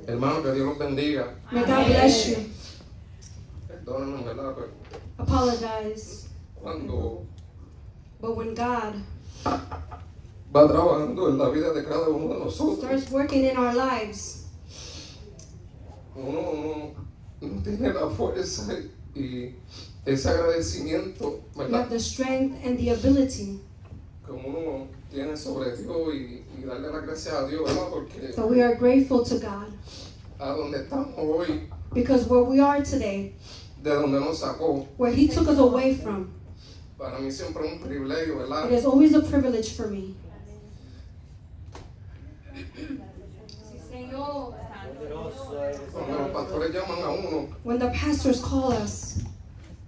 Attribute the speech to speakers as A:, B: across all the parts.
A: Hermano, que Dios los bendiga.
B: May God bless you.
A: Perdónenme, ¿verdad? Pero
B: Apologize.
A: cuando
B: But when God
A: va trabajando en la vida de cada uno de nosotros,
B: starts working in our lives,
A: uno no tiene la fuerza y ese agradecimiento,
B: we
A: ¿verdad?
B: have the strength and the ability.
A: Como uno tiene sobre Dios y darle las gracias a Dios, ¿verdad? Porque
B: So we are grateful to God
A: a donde estamos hoy,
B: because where we are today,
A: de donde nos sacó,
B: where He took us away from,
A: para mí siempre es un privilegio, ¿verdad?
B: it is always a privilege for me.
A: Cuando los pastores llaman a uno
B: When the pastors call us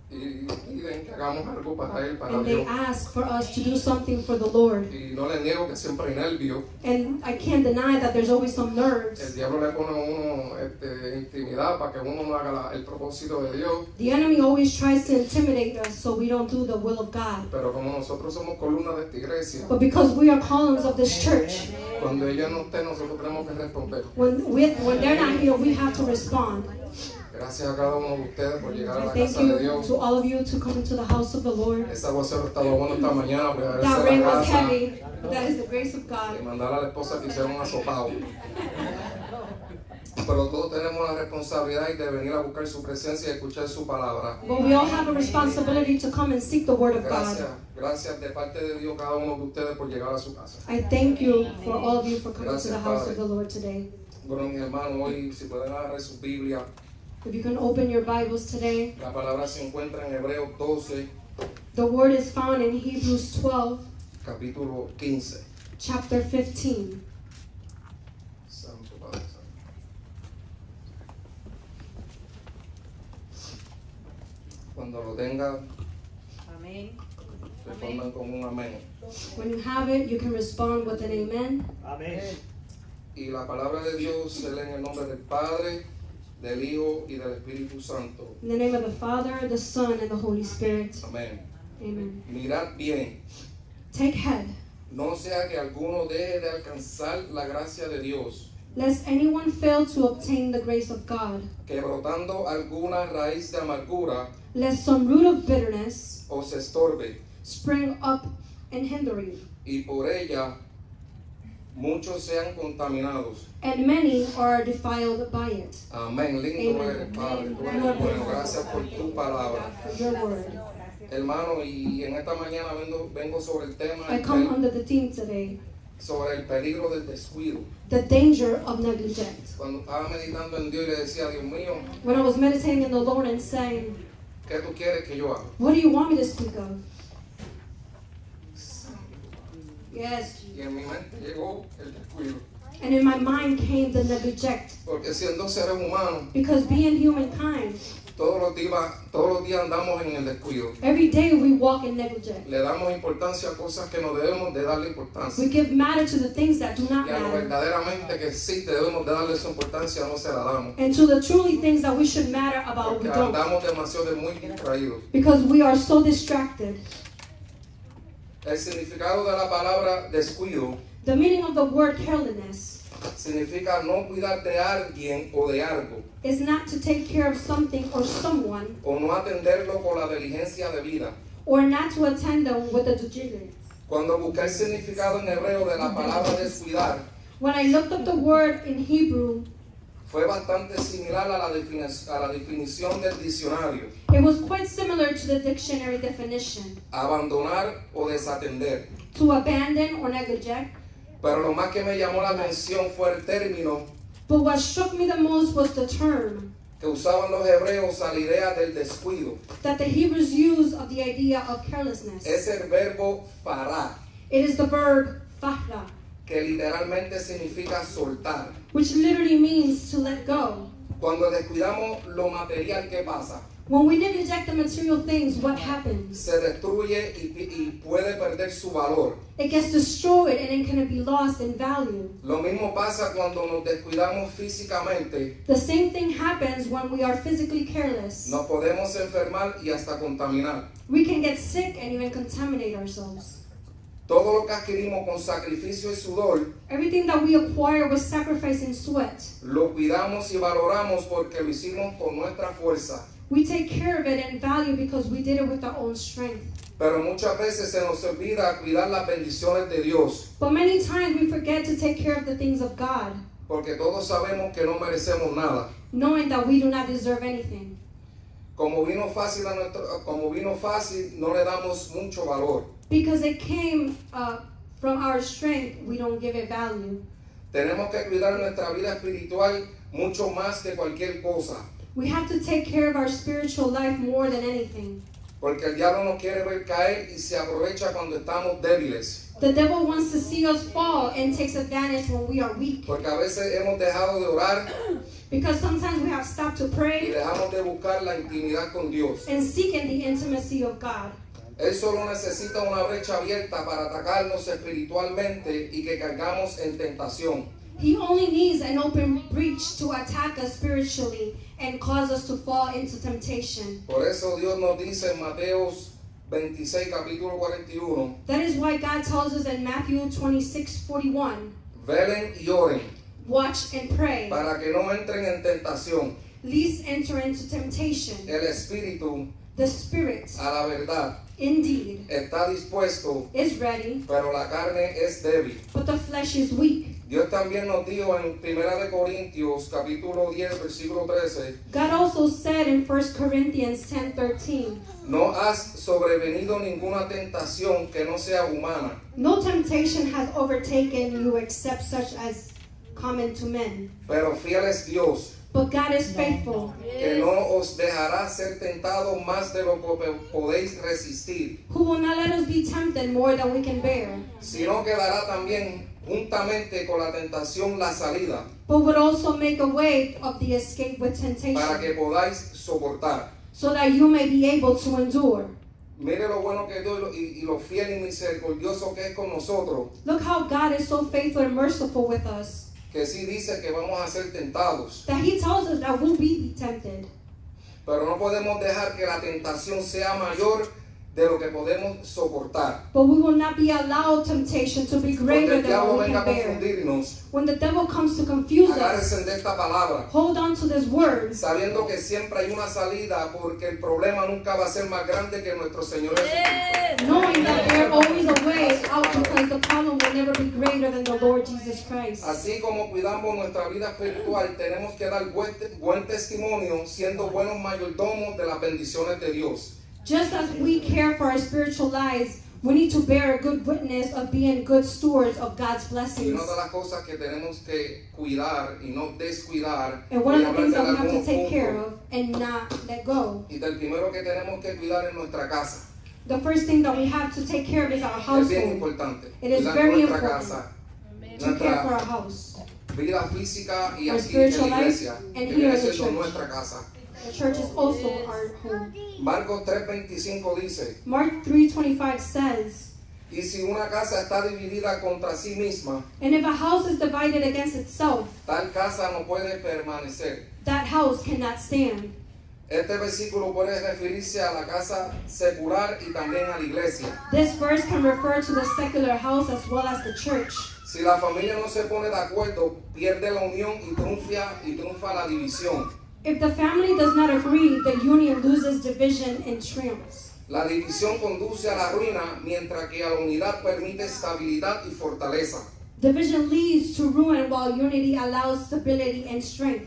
A: y piden que hagamos algo para Él, para
B: and they
A: Dios.
B: ask for us to do something for the Lord,
A: Y no le niego que siempre hay nervios.
B: and I can't deny that there's always some
A: El
B: nerves.
A: diablo le pone a uno intimidad para que uno no haga el propósito de Dios.
B: The enemy always tries to intimidate us so we don't do the will of God.
A: Pero como nosotros somos columna de esta iglesia,
B: But because we are columns of this church,
A: cuando ella no esté, nosotros tenemos que responder.
B: when they're not here, we have to respond.
A: Gracias a cada uno de ustedes por llegar a
B: I
A: la
B: thank
A: casa de
B: you
A: Dios.
B: to all of you to come into the house of the Lord.
A: Ese aguacero estaba bueno esta mañana, pues a
B: That
A: veces
B: rain
A: la
B: was
A: casa
B: heavy, but that is the grace of
A: y
B: God.
A: mandar a la esposa que hiciera un asopado. Pero todos tenemos la responsabilidad de venir a buscar su presencia y escuchar su palabra.
B: But we all have a responsibility to come and seek the word of
A: Gracias,
B: God.
A: gracias de parte de Dios cada uno de ustedes por llegar a su casa.
B: I thank you for all of you for coming to the
A: Gracias,
B: house of
A: Padre.
B: the Lord today.
A: Bueno, mis hermanos, hoy si pueden agarrar su Biblia,
B: If you can open your Bibles today,
A: la palabra se encuentra en Hebreos 12,
B: the word is found in Hebrews 12,
A: capítulo 15.
B: chapter 15.
A: Santo Padre Santo. Cuando lo tengan,
C: Amén.
A: respondan con un amén.
B: When you have it, you can respond with an amen.
D: Amén.
A: Y la palabra de Dios se lee en el nombre del Padre, del Hijo y del Espíritu Santo.
B: In the name of the Father, the Son, and the Holy Spirit.
A: Amén.
B: Amen.
A: Mirad bien,
B: Take heed,
A: no sea que alguno deje de alcanzar la gracia de Dios,
B: lest anyone fail to obtain the grace of God,
A: que brotando alguna raíz de amargura
B: lest some root of bitterness
A: os estorbe,
B: spring up and hinder you,
A: y por ella muchos sean contaminados.
B: and many are defiled by it.
A: Amén. Lindo
B: Amen.
A: eres, Padre. Tú eres bueno. Gracias por tu palabra.
B: For your word.
A: Hermano, y en esta mañana vengo sobre el tema
B: I come under the theme today,
A: sobre el peligro del descuido.
B: the danger of negligence.
A: Cuando estaba meditando en Dios y le decía, Dios mío,
B: When I was meditating in the Lord and saying,
A: ¿qué tú quieres que yo haga?
B: what do you want me to speak of? Yes.
A: Y en mi mente llegó el descuido.
B: And in my mind came the neglect.
A: Porque siendo seres humanos,
B: Because being humankind,
A: todos los días andamos en el descuido.
B: every day we walk in negligence.
A: Le damos importancia a cosas que no debemos de darle
B: We
A: importancia.
B: give matter to the things that do not
A: Y a lo
B: matter.
A: verdaderamente que sí debemos de darle esa importancia, no se la damos.
B: And to the truly things that we should matter about, we
A: Porque
B: don't.
A: andamos demasiado muy distraídos.
B: Because we are so distracted.
A: El significado de la palabra descuido
B: The meaning of the word carelessness
A: significa no cuidar de alguien o de algo,
B: is not to take care of something or someone,
A: o no atenderlo con la diligencia debida.
B: or not to attend them with a diligence.
A: Cuando busqué el significado en hebreo de la palabra descuidar,
B: When I looked up the word in Hebrew,
A: fue bastante similar a la definición del diccionario:
B: it was quite similar to the dictionary definition:
A: abandonar o desatender.
B: to abandon or neglect.
A: Pero lo más que me llamó la atención fue el término
B: But what struck me the most was the term
A: que usaban los hebreos a la idea del descuido.
B: that the Hebrews use of the idea of carelessness.
A: Es el verbo fará,
B: It is the verb fahra,
A: que literalmente significa soltar.
B: which literally means to let go.
A: Cuando descuidamos lo material, ¿qué pasa?
B: When we neglect the material things, what happens?
A: Se destruye y puede perder su valor.
B: It gets destroyed and it can be lost in value.
A: Lo mismo pasa cuando nos descuidamos físicamente.
B: The same thing happens when we are physically careless.
A: Nos podemos enfermar y hasta contaminar.
B: We can get sick and even contaminate ourselves.
A: Todo lo que adquirimos con sacrificio y sudor,
B: Everything that we acquire with sacrifice and sweat,
A: lo cuidamos y valoramos porque lo hicimos con nuestra fuerza.
B: we take care of it and value because we did it with our own strength.
A: Pero muchas veces se nos olvida cuidar las bendiciones de Dios,
B: But many times we forget to take care of the things of God,
A: porque todos sabemos que no merecemos nada.
B: knowing that we do not deserve anything.
A: Como vino fácil, no le damos mucho valor.
B: Because it came from our strength, we don't give it value.
A: Tenemos que cuidar nuestra vida espiritual mucho más que cualquier cosa,
B: We have to take care of our spiritual life more than anything.
A: porque el diablo nos quiere ver caer y se aprovecha cuando estamos débiles.
B: The devil wants to see us fall and takes advantage when we are weak.
A: Porque a veces hemos dejado de orar
B: Because sometimes we have stopped to
A: y
B: pray
A: dejamos de buscar la intimidad con Dios.
B: and seeking the intimacy of God.
A: Él solo necesita una brecha abierta para atacarnos espiritualmente y que caigamos en tentación.
B: He only needs an open breach to attack us spiritually and cause us to fall into temptation.
A: Por eso Dios nos dice en Mateos 26, capítulo 41,
B: That is why God tells us in Matthew 26:41,
A: velen y oren
B: watch and pray,
A: para que no entren en tentación.
B: lest enter into temptation.
A: El espíritu,
B: The spirit,
A: a la verdad,
B: indeed,
A: está dispuesto,
B: is ready,
A: pero la carne es débil.
B: but the flesh is weak.
A: Dios también nos dijo en 1 de Corintios, capítulo 10, versículo 13,
B: God also said in 1 Corinthians 10:13,
A: no has sobrevenido ninguna tentación que no sea humana,
B: no temptation has overtaken you except such as common to men.
A: pero fiel es Dios,
B: But God is faithful,
A: que no os dejará ser tentado más de lo que podéis resistir,
B: who will not let us be tempted more than we can bear,
A: sino que dará también juntamente con la tentación la salida,
B: but would also make a way of the escape with
A: para
B: temptation,
A: que podáis soportar.
B: so that you may be able to endure.
A: Mire lo bueno que es Dios y lo fiel y misericordioso que es con nosotros,
B: Look how God is so faithful and merciful with us,
A: que sí dice que vamos a ser tentados,
B: that He tells us that we'll be tempted.
A: pero no podemos dejar que la tentación sea mayor de lo que podemos soportar.
B: But we will not be allowed temptation to be
A: Cuando
B: greater
A: el
B: than
A: diablo
B: what we
A: venga
B: can
A: a
B: bear.
A: confundirnos,
B: When the devil comes to confuse us,
A: agárrense de esta palabra,
B: hold on to this word,
A: sabiendo que siempre hay una salida, porque el problema nunca va a ser más grande que nuestro Señor Jesucristo.
B: knowing that there's always a way out because the problem will never be greater than the Lord Jesus Christ.
A: Así como cuidamos nuestra vida espiritual, tenemos que dar buen testimonio, siendo buenos mayordomos de las bendiciones de Dios.
B: Just as we care for our spiritual lives, we need to bear a good witness of being good stewards of God's
A: Y
B: blessings.
A: una de las cosas que tenemos que cuidar y no descuidar,
B: And one
A: voy a
B: of the things that we
A: hablar de
B: have to
A: algunos
B: take care
A: puntos.
B: of and not let go.
A: Y del primero que tenemos que cuidar es nuestra casa.
B: The first thing that we have to take care of is our
A: Es bien
B: household.
A: importante.
B: It is
A: Cuidar
B: very
A: nuestra
B: important
A: casa,
B: to care for our
A: nuestra
B: house.
A: vida física y
B: Our
A: aquí en
B: spiritual
A: la
B: life
A: iglesia,
B: and
A: que
B: here
A: viene
B: in the
A: siendo
B: church.
A: nuestra casa.
B: The church is also our home.
A: Marcos 3:25 dice,
B: Mark 3:25 says,
A: y si una casa está dividida contra sí misma,
B: and if a house is divided against itself,
A: tal casa no puede permanecer.
B: that house cannot stand.
A: Este versículo puede referirse a la casa secular y también a la iglesia.
B: This verse can refer to the secular house as well as the church.
A: Si la familia no se pone de acuerdo, pierde la unión y triunfa la división.
B: If the family does not agree, the union loses division and triumphs.
A: La división conduce a la ruina, mientras que a la unidad permite estabilidad y fortaleza.
B: Division leads to ruin while unity allows stability and strength.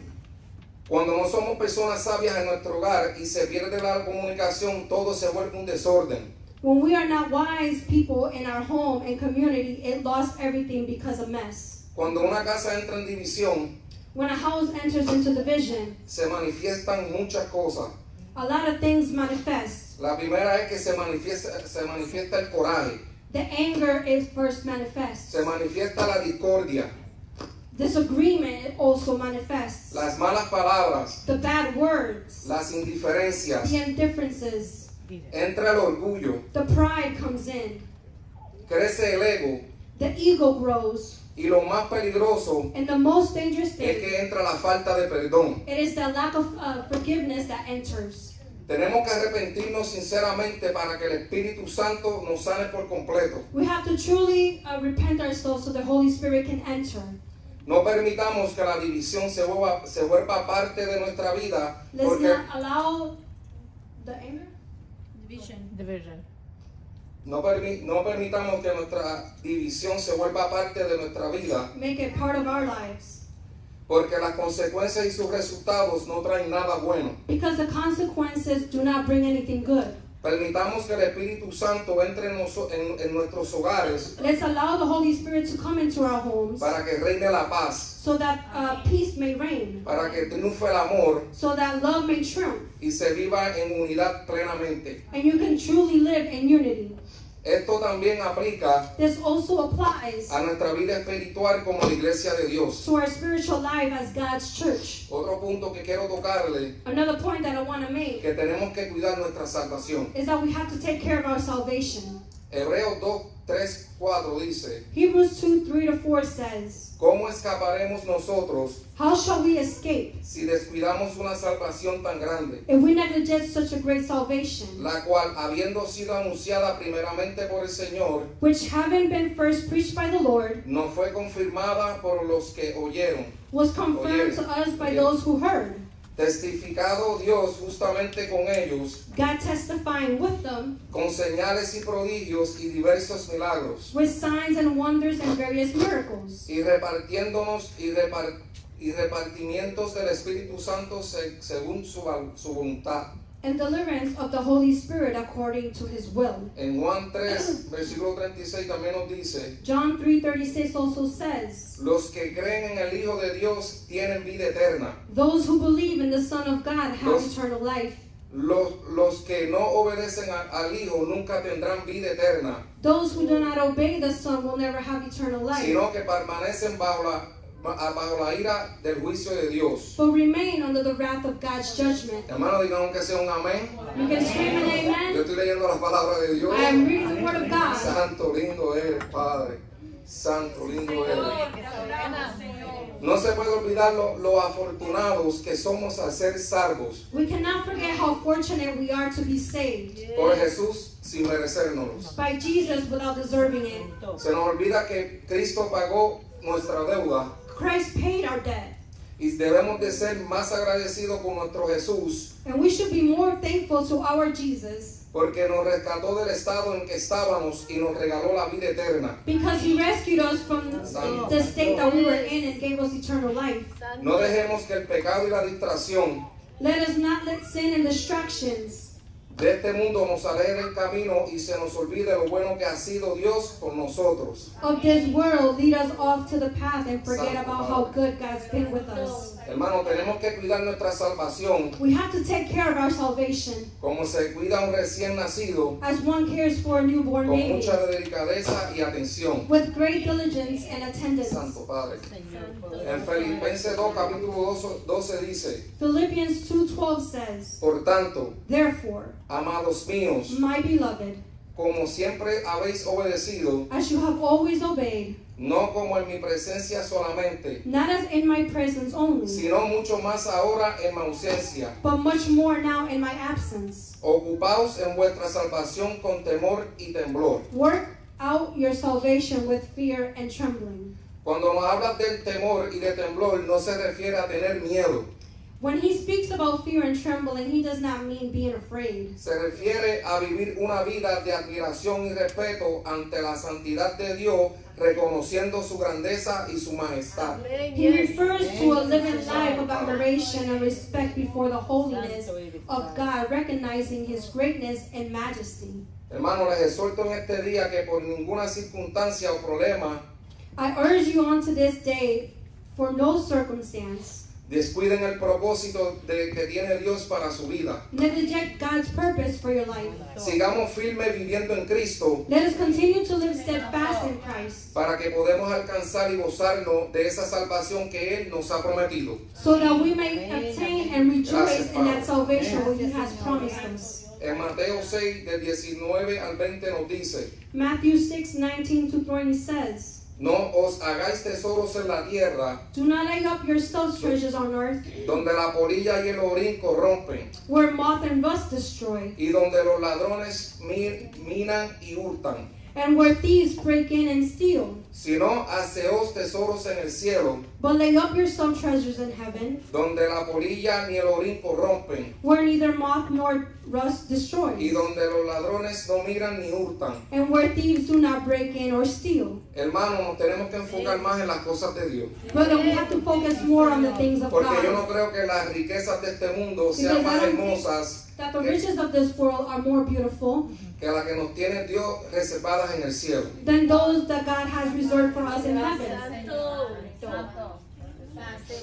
A: Cuando no somos personas sabias en nuestro hogar y se pierde la comunicación, todo se vuelve un desorden.
B: When we are not wise people in our home and community, it lost everything because of mess.
A: Cuando una casa entra en división,
B: When a house enters into division,
A: se manifiestan muchas cosas.
B: a lot of things manifest.
A: La primera es que se manifiesta el coraje,
B: The anger is first manifest.
A: se manifiesta la discordia,
B: Disagreement also manifests.
A: las malas palabras,
B: The bad words,
A: las indiferencias,
B: the indifferences,
A: entra el orgullo,
B: the pride comes in,
A: crece el ego
B: the ego grows,
A: y lo más peligroso
B: and the most dangerous
A: es
B: thing,
A: que entra la falta de perdón.
B: it is the lack of forgiveness that enters.
A: Tenemos que arrepentirnos sinceramente para que el Espíritu Santo nos sane por completo.
B: We have to truly repent ourselves so the Holy Spirit can enter.
A: No permitamos que la división se vuelva parte de nuestra vida,
B: Let's
A: porque
B: not allow the anger.
C: Division.
A: no permitamos que nuestra división se vuelva parte de nuestra vida,
B: Make it part of our lives.
A: porque las consecuencias y sus resultados no traen nada bueno.
B: Because the consequences do not bring anything good.
A: Permitamos que el Espíritu Santo entre en nuestros hogares
B: Let's allow the Holy Spirit to come into our homes
A: para que reine la paz,
B: so that peace may reign,
A: para que triunfe el amor
B: so that love may triumph,
A: y se viva en unidad plenamente.
B: and you can truly live in unity.
A: Esto también aplica
B: This also applies
A: a nuestra vida espiritual como la iglesia de Dios.
B: to our spiritual life as God's church.
A: Otro punto que quiero tocarle,
B: Another point that I want to make
A: que tenemos que cuidar nuestra salvación.
B: is that we have to take care of our salvation.
A: Hebreos 2, 3, 4 dice,
B: Hebrews 2:3-4 says,
A: ¿cómo escaparemos nosotros
B: how shall we escape
A: si descuidamos una salvación tan grande,
B: if we neglect such a great salvation,
A: la cual, habiendo sido anunciada primeramente por el Señor,
B: which having been first preached by the Lord,
A: no fue confirmada por los que oyeron?
B: was confirmed to us by those who heard,
A: Testificado Dios justamente con ellos,
B: God testifying with them
A: con señales y prodigios y diversos milagros,
B: with signs and wonders and various miracles,
A: y repartiéndonos y repartimientos del Espíritu Santo según su voluntad.
B: and deliverance of the Holy Spirit according to his will.
A: En Juan 3, versículo 36 también nos dice,
B: John 3:36 also says,
A: los que creen en el Hijo de Dios tienen vida eterna.
B: those who believe in the Son of God have
A: Los-
B: eternal life.
A: Los que no obedecen al Hijo nunca tendrán vida eterna,
B: Those who do not obey the Son will never have eternal life,
A: sino que permanecen bajo la ira del juicio de Dios.
B: but remain under the wrath of God's judgment.
A: Hermano, digamos que sea un amén.
B: You can scream an
A: Yo
B: amen.
A: estoy leyendo las palabras de Dios.
B: I am reading the Word of God.
A: Santo, lindo eres, Padre. Santo, lindo eres. No se puede olvidar lo afortunados que somos al ser salvos
B: We cannot forget how fortunate we are to be saved
A: por Jesús sin merecérnoslos.
B: by Jesus without deserving it.
A: Se nos olvida que Cristo pagó nuestra deuda
B: Christ paid our debt,
A: y debemos de ser más agradecidos con nuestro Jesús
B: and we should be more thankful to our Jesus
A: porque nos rescató del estado en que estábamos y nos regaló la vida eterna.
B: because He rescued us from the state that we were in and gave us eternal life.
A: No dejemos que el pecado y la distracción
B: Let us not let sin and distractions
A: de este mundo nos aleje del camino y se nos olvide lo bueno que ha sido Dios con nosotros.
B: of this world lead us off to the path and forget about how good God's been with us.
A: Hermano, tenemos que cuidar nuestra salvación
B: We have to take care of our salvation
A: como se cuida un recién nacido,
B: as one cares for a newborn
A: con
B: baby,
A: mucha delicadeza y atención.
B: with great diligence and attendance.
A: Santo Padre. En Filipenses 2, capítulo 12 dice,
B: Philippians 2:12 says,
A: por tanto,
B: therefore,
A: amados míos,
B: my beloved,
A: como siempre habéis obedecido,
B: as you have always obeyed,
A: no como en mi presencia solamente,
B: not as in my presence only,
A: sino mucho más ahora en mi ausencia.
B: but much more now in my absence.
A: Ocupaos en vuestra salvación con temor y temblor.
B: Work out your salvation with fear and trembling.
A: Cuando nos habla del temor y de temblor, no se refiere a tener miedo.
B: When he speaks about fear and trembling, he does not mean being afraid.
A: Se refiere a vivir una vida de admiración y respeto ante la santidad de Dios, reconociendo su grandeza y su majestad.
B: He refers to a living life of admiration and respect before the holiness of God, recognizing his greatness and majesty.
A: Hermano, les exhorto en este día que por ninguna circunstancia o problema
B: I urge you on to this day, for no circumstance,
A: descuiden el propósito que tiene Dios para su vida.
B: neglect God's purpose for your life.
A: Sigamos firmes viviendo en Cristo
B: Let us continue to live steadfast in Christ,
A: para que podamos alcanzar y gozarnos de esa salvación que Él nos ha prometido.
B: so that we may obtain and rejoice in that salvation which he has promised us.
A: En Mateo 6, del 19 al 20 nos dice,
B: Matthew 6:19-20 says,
A: No os hagáis tesoros en la tierra,
B: Do not lay up yourselves treasures on earth,
A: donde la polilla y el orín corrompen,
B: where moth and rust destroy,
A: y donde los ladrones minan y hurtan.
B: and where thieves break in and steal.
A: Sino haceos tesoros en el cielo,
B: But lay up yourself treasures in heaven,
A: donde la polilla ni el orín corrompen,
B: where neither moth nor rust
A: y
B: destroys,
A: donde los ladrones no miran ni hurtan.
B: and where thieves do not break in or steal.
A: Hermano, nos tenemos que enfocar más en las cosas de Dios.
B: But we have to focus more on the things of
A: Porque yo no
B: God.
A: creo que las riquezas de este mundo sean
B: Because I
A: más
B: don't think
A: hermosas
B: that the riches of this world are more beautiful
A: que las que nos tiene Dios reservadas en el cielo.
B: than those that God has reserved for us in heaven.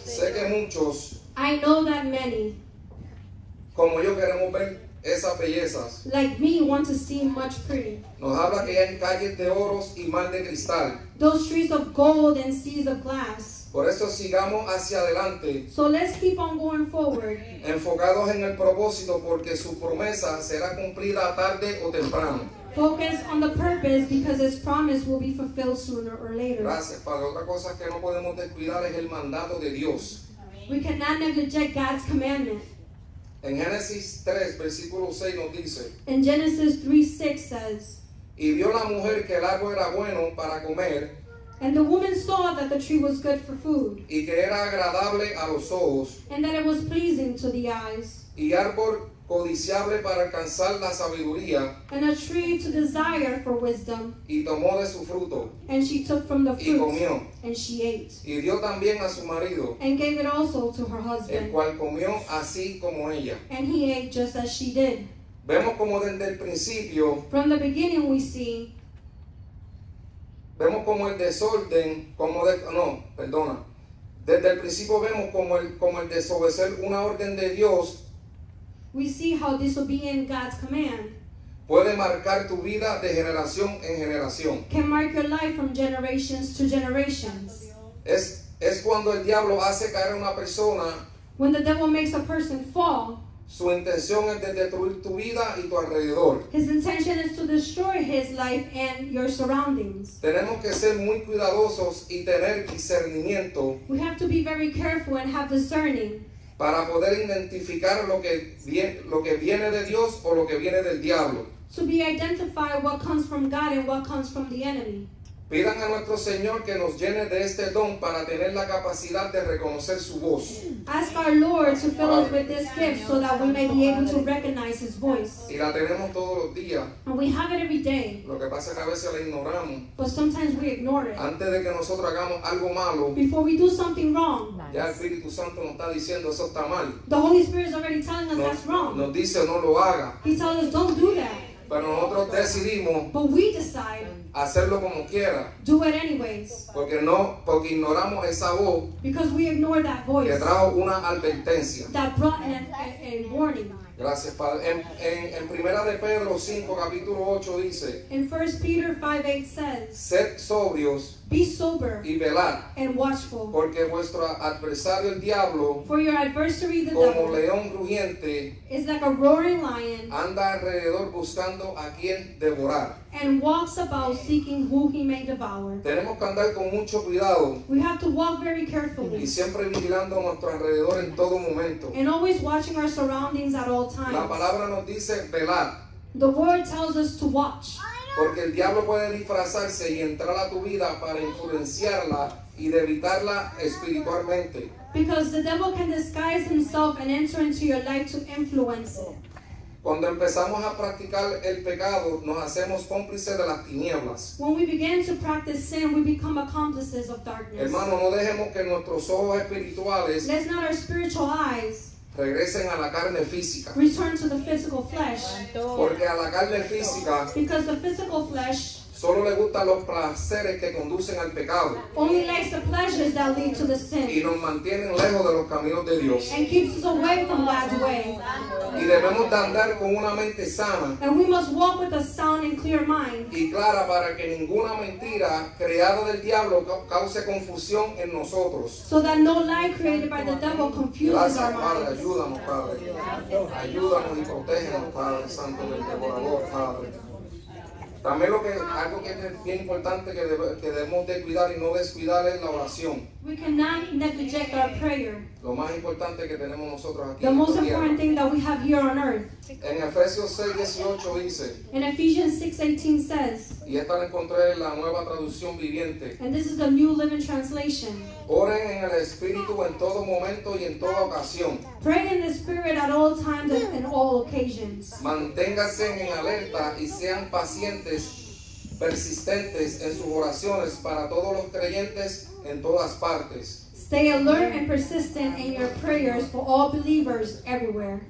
A: Sé que muchos,
B: I know that many,
A: como yo, queremos ver esas bellezas.
B: like me, want to see much pretty.
A: Nos habla que hay calles de oros y mar de cristal.
B: Those streets of gold and seas of glass.
A: Por eso sigamos hacia adelante,
B: So let's keep on going forward,
A: enfocados en el propósito, porque su promesa será cumplida tarde o temprano.
B: focus on the purpose because His promise will be fulfilled sooner or later.
A: Gracias, Padre. Otra cosa que no podemos descuidar es el mandato de Dios.
B: We cannot neglect God's commandment.
A: En Génesis 3, versículo 6 nos dice:
B: In Genesis 3:6 says,
A: y vio la mujer que el árbol era bueno para comer
B: and the woman saw that the tree was good for food,
A: y que era agradable a los ojos
B: and that it was pleasing to the eyes,
A: y árbol codiciable para alcanzar la sabiduría,
B: and a tree to desire for wisdom.
A: y tomó de su fruto
B: And she took from the
A: y
B: fruit,
A: comió,
B: and she ate,
A: y dio también a su marido,
B: and gave it also to her
A: el
B: husband,
A: cual comió así como ella.
B: and he ate just as she did.
A: Vemos como desde el principio,
B: From the beginning we see
A: vemos como el desorden, desde el principio vemos como el desobedecer una orden de Dios
B: how disobeying God's command
A: puede marcar tu vida de generación en generación.
B: can mark your life from generations to generations.
A: Es cuando el diablo hace caer a una persona,
B: When the devil makes a person fall,
A: su intención es de destruir tu vida y tu alrededor.
B: his intention is to destroy his life and your surroundings.
A: Tenemos que ser muy cuidadosos y tener discernimiento
B: We have to be very careful and have discerning
A: para poder identificar lo que viene de Dios o lo que viene del diablo.
B: to be identify what comes from God and what comes from the enemy.
A: Pidan a nuestro Señor que nos llene de este don para tener la capacidad de reconocer su voz.
B: Ask our Lord to fill us with this gift so that we may be able to recognize His voice.
A: Y la tenemos todos los días.
B: And we have it every day,
A: Lo que pasa es que a veces la ignoramos.
B: but sometimes we ignore it.
A: Antes de que nosotros hagamos algo malo,
B: Before we do something wrong,
A: ya el Espíritu Santo nos está diciendo eso está mal.
B: the Holy Spirit is already telling us that's wrong.
A: Nos dice no lo haga.
B: He tells us don't do that.
A: Pero nosotros decidimos
B: But we decide,
A: hacerlo como quiera.
B: do it anyways.
A: Porque ignoramos esa voz
B: Because we ignore that voice
A: que trajo una advertencia.
B: that brought a warning.
A: Gracias, Padre. En Primera de Pedro 5, capítulo 8 dice:
B: In 1 Peter 5:8 says,
A: sed sobrios
B: be sober
A: y velad,
B: and watchful,
A: porque vuestro adversario el diablo,
B: for your adversary the
A: como
B: devil
A: león rugiente,
B: is like a roaring lion
A: anda alrededor buscando a quien devorar.
B: and walks about seeking who he may devour.
A: Tenemos que andar con mucho cuidado
B: We have to walk very
A: y
B: carefully
A: siempre vigilando a nuestro alrededor en todo momento.
B: and always watching our surroundings at all
A: La
B: times.
A: palabra nos dice velad,
B: The word tells us to watch
A: porque el diablo puede disfrazarse y entrar a tu vida para influenciarla y debilitarla espiritualmente.
B: because the devil can disguise himself and enter into your life to influence it.
A: Cuando empezamos a practicar el pecado, nos hacemos cómplices de las tinieblas.
B: When we begin to practice sin, we become accomplices of darkness.
A: Hermano, no dejemos que nuestros ojos espirituales
B: Let's not our spiritual eyes
A: regresen a la carne física.
B: return to the physical flesh,
A: Porque a la carne física
B: because the physical flesh
A: solo le gustan los placeres que conducen al pecado
B: only likes the pleasures that lead to the
A: y
B: sin
A: nos mantienen lejos de los caminos de Dios.
B: and keeps us away from God's way.
A: Y debemos de andar con una mente sana
B: And we must walk with a sound and clear mind,
A: y clara para que ninguna mentira creada del diablo cause confusión en nosotros.
B: so that no lie created by the devil confuses
A: Gracias,
B: our
A: Padre.
B: minds.
A: Ayúdanos, Padre. Ayúdanos y protégenos, Padre Santo del devorador, Padre. También algo que es bien importante que debemos de cuidar y no descuidar es la oración.
B: We cannot neglect our prayer.
A: Lo más importante que tenemos nosotros aquí
B: The
A: en
B: most
A: esta tierra.
B: important thing that we have here on earth.
A: En Efesios 6:18 dice,
B: In Ephesians 6:18 says,
A: y esta la encontré en la Nueva Traducción Viviente:
B: and this is the New Living Translation,
A: oren en el Espíritu en todo momento y en toda ocasión.
B: pray in the Spirit at all times and in all occasions.
A: Manténganse en alerta y sean pacientes, persistentes en sus oraciones para todos los creyentes en todas partes.
B: Stay alert and persistent in your prayers for all believers everywhere.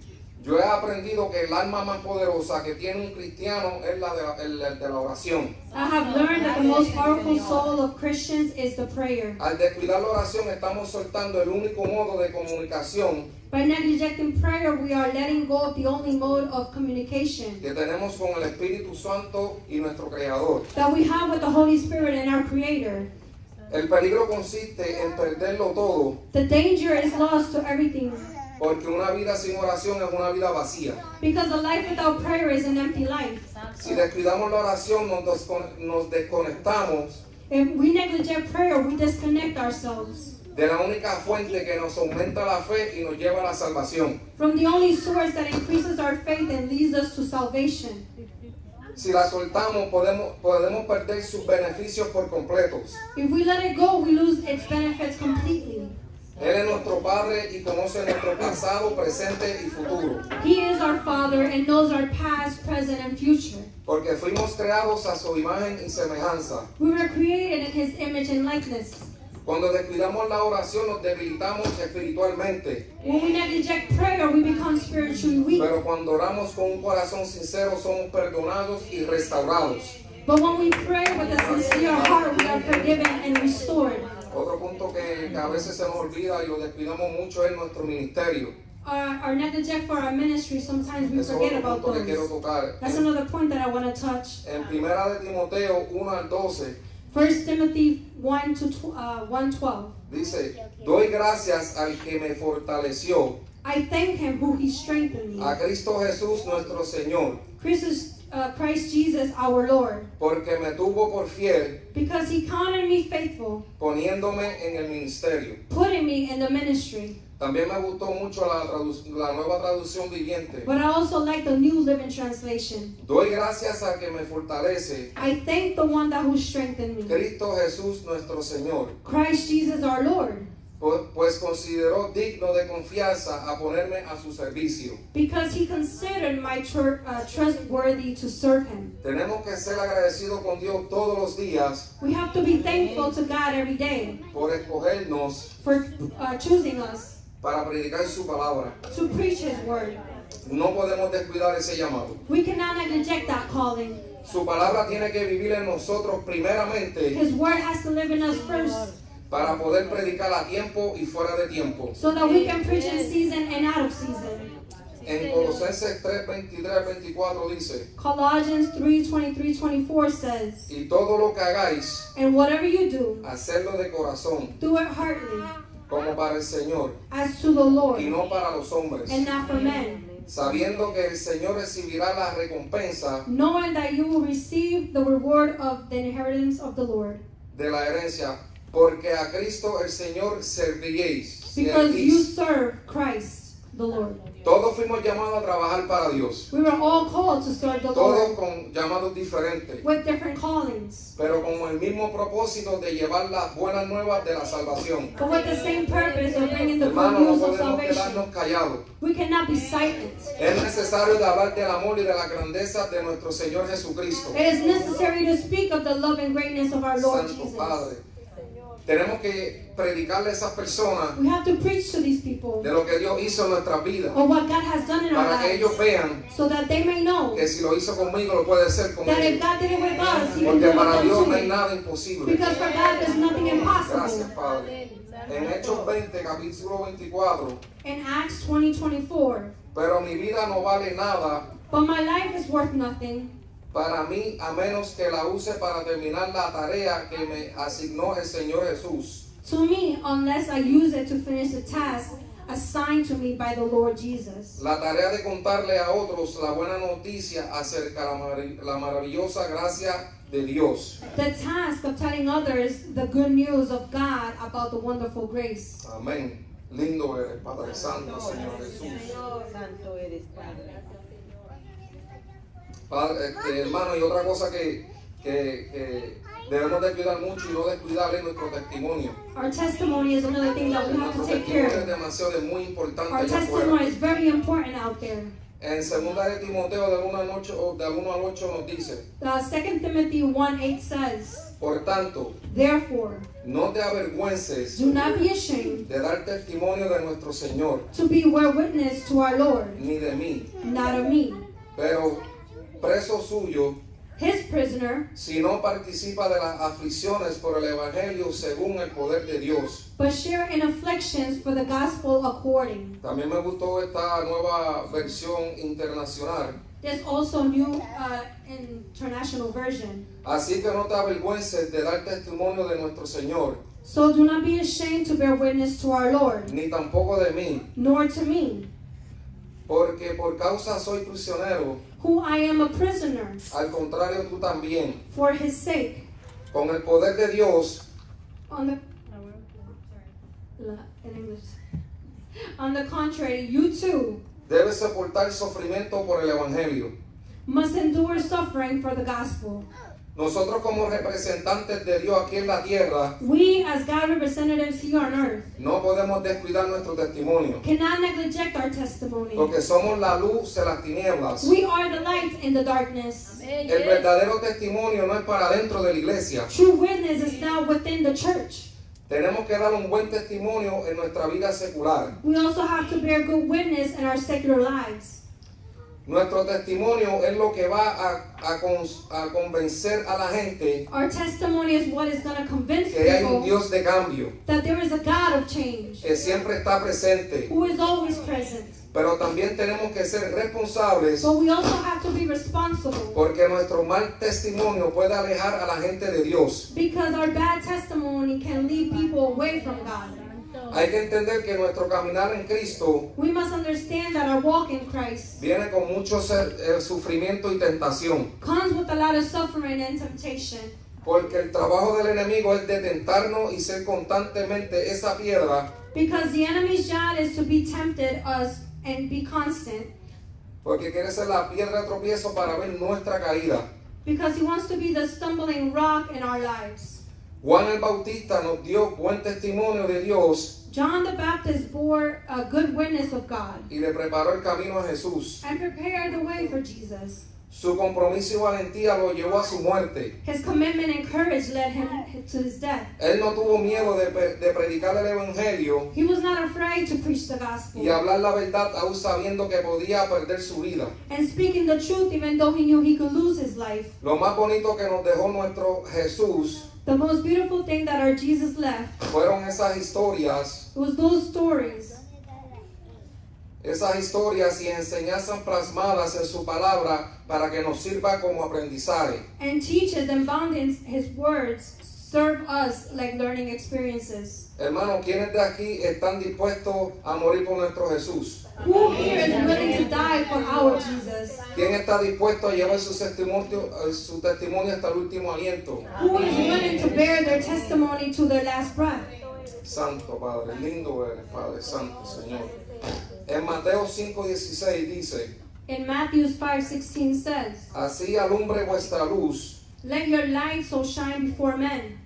A: Yo he aprendido que el alma más poderosa que tiene un cristiano es la de la oración.
B: I have learned that the most powerful soul of Christians is the prayer.
A: Al descuidar la oración estamos soltando el único modo de comunicación
B: By neglecting prayer, we are letting go of the only mode of communication
A: que tenemos con el Espíritu Santo y nuestro Creador.
B: that we have with the Holy Spirit and our Creator.
A: El peligro consiste en perderlo todo,
B: The danger is lost to everything
A: porque una vida sin oración es una vida vacía.
B: because a life without prayer is an empty life.
A: Si descuidamos la oración, nos desconectamos
B: If we neglect prayer, we disconnect ourselves
A: de la única fuente que nos aumenta la fe y nos lleva a la salvación.
B: from the only source that increases our faith and leads us to salvation.
A: Si la soltamos, podemos perder sus beneficios por completos.
B: If we let it go, we lose its benefits completely.
A: Él es nuestro Padre y conoce nuestro pasado, presente y futuro.
B: He is our Father and knows our past, present, and future.
A: Porque fuimos creados a su imagen y semejanza.
B: We were created in His image and likeness.
A: Cuando descuidamos la oración, nos debilitamos espiritualmente.
B: When we neglect prayer, we become spiritually weak.
A: Pero cuando oramos con un corazón sincero, somos perdonados y restaurados.
B: But when we pray with a sincere heart, we are forgiven and restored.
A: Otro punto que a veces se nos olvida y lo descuidamos mucho es nuestro ministerio.
B: Our neglect for our ministry, sometimes we
A: Eso es
B: forget
A: otro
B: about
A: punto que quiero
B: those.
A: tocar.
B: That's another point that I want to touch.
A: En 1 de Timoteo 1:12
B: 1 Timothy 1:12.
A: dice, doy gracias al que me fortaleció,
B: I thank Him who He strengthened me.
A: a Cristo Jesús nuestro Señor,
B: Christ Jesus our Lord,
A: porque me tuvo por fiel,
B: because He counted me faithful,
A: poniéndome en el ministerio.
B: putting me in the ministry.
A: También me gustó mucho la Nueva Traducción Viviente.
B: But I also like the New Living Translation.
A: Doy gracias al que me fortalece,
B: I thank the one that who strengthened me,
A: Cristo Jesús nuestro Señor,
B: Christ Jesus our Lord,
A: pues consideró digno de confianza a ponerme a su servicio.
B: because He considered my trustworthy to serve Him.
A: Tenemos que ser agradecidos con Dios todos los días
B: We have to be thankful to God every day
A: por escogernos
B: for choosing us
A: para predicar su palabra.
B: to preach His word.
A: No podemos descuidar ese llamado.
B: We cannot neglect that calling.
A: Su palabra tiene que vivir en nosotros primeramente
B: His word has to live in us first,
A: para poder predicar a tiempo y fuera de tiempo.
B: so that we can preach in season and out of season.
A: En Colosenses 3:23-24 dice,
B: Colossians 3:23-24 says,
A: y todo lo que hagáis,
B: and whatever you do,
A: hacerlo de corazón,
B: do it heartily,
A: como para el Señor,
B: as to the Lord,
A: y no para los hombres,
B: and not for men,
A: sabiendo que el Señor recibirá la recompensa
B: knowing that you will receive the reward of the inheritance of the Lord.
A: de la herencia, porque a Cristo el Señor serviréis.
B: Because you
A: servís.
B: serve Christ, the Lord.
A: Todos fuimos llamados a trabajar para Dios,
B: We were all called to serve the
A: todos
B: Lord
A: con llamados diferentes,
B: with different callings,
A: pero con el mismo propósito de llevar las buenas nuevas de la salvación.
B: but with the same purpose of bringing the good
A: Hermanos, no
B: news of
A: podemos
B: salvation.
A: quedarnos callados.
B: We cannot be silent.
A: Es necesario de hablar del amor y de la grandeza de nuestro Señor Jesucristo.
B: It is necessary to speak of the love and greatness of our Lord
A: Santo
B: Jesus.
A: Padre. Tenemos que predicarle a esas personas
B: We have to preach to these people
A: de lo que Dios hizo en nuestras vidas,
B: of what God has done in our
A: para que ellos
B: lives,
A: vean
B: so that they may know
A: que si lo hizo conmigo lo puede hacer con
B: that if
A: ellos.
B: God did it with us, He can do
A: Porque
B: it with
A: para
B: them
A: Dios no hay
B: too.
A: nada imposible.
B: Because for God there's nothing
A: Gracias,
B: impossible.
A: Padre. En Hechos 20, capítulo 24,
B: In Acts 20:24,
A: pero mi vida no vale nada
B: but my life is worth nothing
A: para mí a menos que la use para terminar la tarea que me asignó el Señor Jesús.
B: to me unless I use it to finish the task assigned to me by the Lord Jesus.
A: La tarea de contarle a otros la buena noticia acerca de la maravillosa gracia de Dios.
B: The task of telling others the good news of God about the wonderful grace.
A: Amén. Lindo eres, Padre Santo, Señor Jesús.
D: Santo eres, Padre.
A: Padre, hermano, y otra cosa que debemos de cuidar mucho y no descuidar es nuestro testimonio.
B: Our testimony is another thing that we have to
A: Nuestro
B: take care
A: testimonio es
B: of.
A: demasiado, es muy importante
B: Our
A: allá afuera.
B: testimony is very important out there.
A: En 2 de Timoteo del 1 al 8 nos dice,
B: 2 Timothy 1:8 says,
A: por tanto,
B: therefore,
A: no te avergüences
B: do not be ashamed
A: de dar testimonio de nuestro Señor,
B: to bear witness to our Lord,
A: ni de mí,
B: not of me,
A: pero preso suyo,
B: his prisoner,
A: si no participa de las aflicciones por el Evangelio según el poder de Dios.
B: but share in afflictions for the gospel according.
A: También me gustó esta nueva versión internacional.
B: There's also a new international version.
A: Así que no te avergüences de dar testimonio de nuestro Señor,
B: So do not be ashamed to bear witness to our Lord,
A: ni tampoco de mí,
B: nor to me,
A: porque por causa soy prisionero,
B: who I am a prisoner,
A: al contrario tú también.
B: for his sake.
A: Con el poder de Dios,
B: On the in English. On the contrary, you too
A: debes soportar sufrimiento por el Evangelio.
B: must endure suffering for the gospel.
A: Nosotros como representantes de Dios aquí en la tierra,
B: We, as God representatives here on earth,
A: no podemos descuidar nuestro testimonio,
B: cannot neglect our testimony.
A: porque somos la luz de las tinieblas.
B: We are the light in the darkness.
A: El verdadero testimonio no es para dentro de la iglesia.
B: True witness is now within the church.
A: Tenemos que dar un buen testimonio en nuestra vida secular.
B: We also have to bear good witness in our secular lives.
A: Nuestro testimonio es lo que va a convencer a la gente
B: Our testimony is what is going to convince
A: que hay un
B: people
A: Dios de cambio,
B: that there is a God of change
A: que siempre está presente.
B: who is always present.
A: Pero también tenemos que ser responsables,
B: But we also have to be responsible,
A: porque nuestro mal testimonio puede alejar a la gente de Dios.
B: because our bad testimony can lead people away from God.
A: Hay que entender que nuestro caminar en Cristo
B: We must understand that our walk in Christ
A: viene con mucho sufrimiento y tentación,
B: comes with a lot of suffering and temptation,
A: porque el trabajo del enemigo es de tentarnos y ser constantemente esa piedra,
B: because the enemy's job is to be tempted us and be constant,
A: porque quiere ser la piedra de tropiezo para ver nuestra caída.
B: because he wants to be the stumbling rock in our lives.
A: Juan el Bautista nos dio buen testimonio de Dios
B: John the Baptist bore a good witness of God
A: y le preparó el camino a Jesús.
B: and prepared the way for Jesus.
A: Su compromiso y valentía lo llevó a su muerte.
B: His commitment and courage led him to his death.
A: Él no tuvo miedo de predicar el Evangelio
B: He was not afraid to preach the gospel
A: y hablar la verdad aún sabiendo que podía perder su vida.
B: and speaking the truth even though he knew he could lose his life.
A: Lo más bonito que nos dejó nuestro Jesús
B: The most beautiful thing that our Jesus left
A: fueron esas historias
B: was those stories
A: y enseñanzas plasmadas en su palabra para que nos sirva como aprendizaje.
B: and teaches and bound in his words serve us like learning experiences.
A: Hermanos, ¿quiénes de aquí están dispuestos a morir por nuestro Jesús?
B: Who here is willing to die for our Jesus?
A: ¿Quién está dispuesto a llevar su testimonio hasta el último aliento?
B: Who is willing to bear their testimony to their last breath?
A: Santo Padre, lindo eres, Padre Santo, Señor. En Mateo 5:16 dice,
B: In Matthew 5:16 says,
A: así alumbre vuestra luz
B: let your light so shine before men,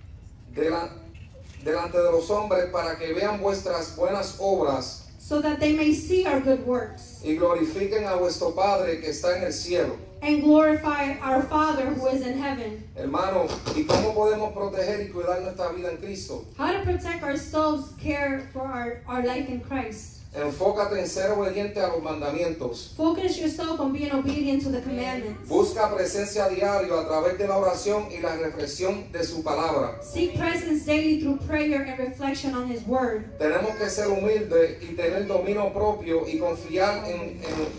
A: delante de los hombres para que vean vuestras buenas obras
B: so that they may see our good works
A: y glorifiquen a vuestro Padre que está en el cielo.
B: and glorify our Father who is in heaven.
A: Hermano, ¿y cómo podemos proteger y cuidar nuestra vida en Cristo?
B: How to protect ourselves, care for our life in Christ.
A: Enfócate en ser obediente a los mandamientos.
B: Focus yourself on being obedient to the commandments.
A: Busca presencia diario a través de la oración y la reflexión de su palabra.
B: Seek presence daily through prayer and reflection on His Word.
A: Tenemos que ser humildes y tener dominio propio y confiar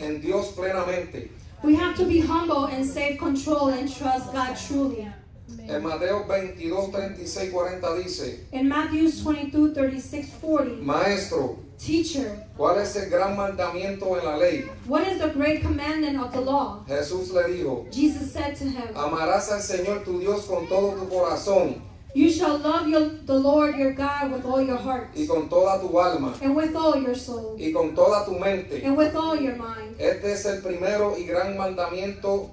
A: en Dios plenamente.
B: We have to be humble and save control and trust God truly.
A: En Mateo 22, 36, 40 dice,
B: In Matthew 22, 36, 40,
A: Maestro,
B: Teacher,
A: ¿cuál es el gran mandamiento en la ley?
B: what is the great commandment of the law?
A: Jesús le dijo,
B: Jesus said to him,
A: amarás al Señor tu Dios con todo tu corazón
B: You shall love the Lord your God with all your heart,
A: y con toda tu alma
B: and with all your soul,
A: y con toda tu mente.
B: and with all your mind.
A: Este es el primero y gran mandamiento,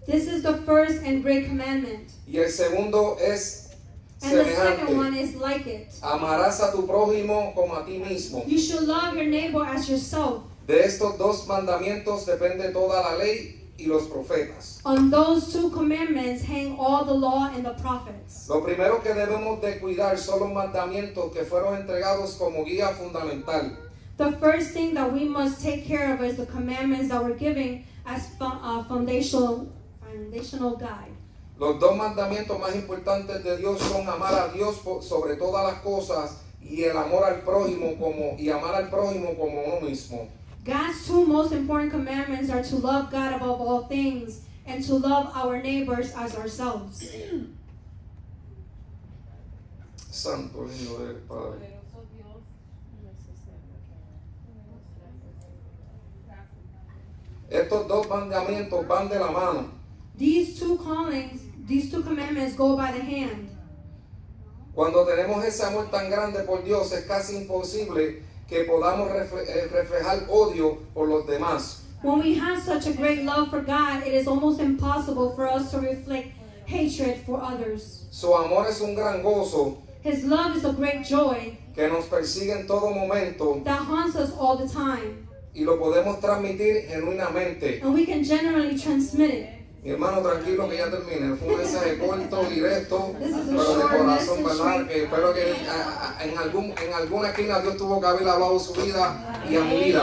B: This is the first and great commandment.
A: y el segundo es
B: And the second
A: semejante.
B: one is like it.
A: Amarás a tu prójimo como a ti mismo.
B: You shall love your neighbor as yourself.
A: De estos dos mandamientos depende toda la ley y los profetas.
B: On those two commandments hang all the law and the prophets.
A: Lo primero que debemos de cuidar son los mandamientos que fueron entregados como guía fundamental.
B: The first thing that we must take care of is the commandments that we're giving as foundational guide.
A: Los dos mandamientos más importantes de Dios son amar a Dios sobre todas las cosas y el amor al prójimo y amar al prójimo como uno mismo.
B: God's two most important commandments are to love God above all things and to love our neighbors as ourselves.
A: Santo lindo eres, Padre. Estos dos mandamientos van de la mano.
B: These two commandments go by the hand.
A: Cuando tenemos ese amor tan grande por Dios, es casi imposible que podamos reflejar odio por los demás.
B: When we have such a great love for God, it is almost impossible for us to reflect hatred for others.
A: Su amor es un gran gozo
B: His love is a great joy
A: que nos persigue en todo momento
B: that haunts us all the time,
A: y lo podemos transmitir genuinamente.
B: and we can generally transmit it.
A: Mi hermano, tranquilo que ya termine. Fue un mensaje corto, directo,
B: This is a
A: pero de
B: short
A: corazón,
B: message.
A: ¿verdad? Que espero que en alguna esquina Dios tuvo que haber hablado su vida y a mi vida.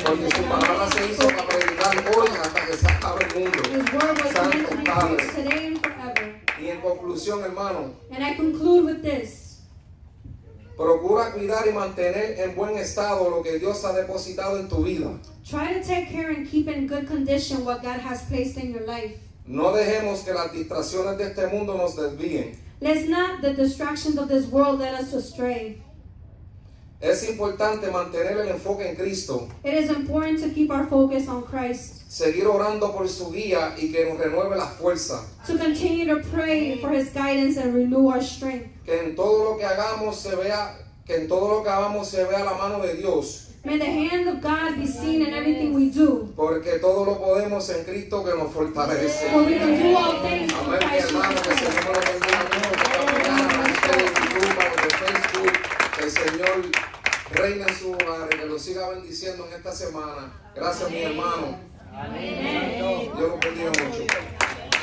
A: Porque su palabra se hizo para predicar hoy hasta que se acabe el mundo.
B: His word was meant to be
A: Santo Padre.
B: preached today and forever.
A: Y en conclusión, hermano,
B: And I conclude with this.
A: procura cuidar y mantener en buen estado lo que Dios ha depositado en tu vida.
B: Try to take care and keep in good condition what God has placed in your life.
A: No dejemos que las distracciones de este mundo nos desvíen.
B: Let's not the distractions of this world lead us astray.
A: Es importante mantener el enfoque en Cristo,
B: It is important to keep our focus on Christ,
A: seguir orando por su guía y que nos renueve la fuerza.
B: to continue to pray for His guidance and renew our strength.
A: Que en todo lo que hagamos se vea, la mano de Dios,
B: May the hand of God be seen in everything we do,
A: porque todo lo podemos en Cristo que nos fortalece.
B: for we can do all things through
A: Amén, mi
B: Christ
A: hermano, que el
B: Jesus.
A: Señor nos bendiga mucho, que esta mañana, a ustedes de YouTube, a los de Facebook, que el Señor reine en su hogar y que lo siga bendiciendo en esta semana. Gracias, mi hermano. Dios los bendiga mucho.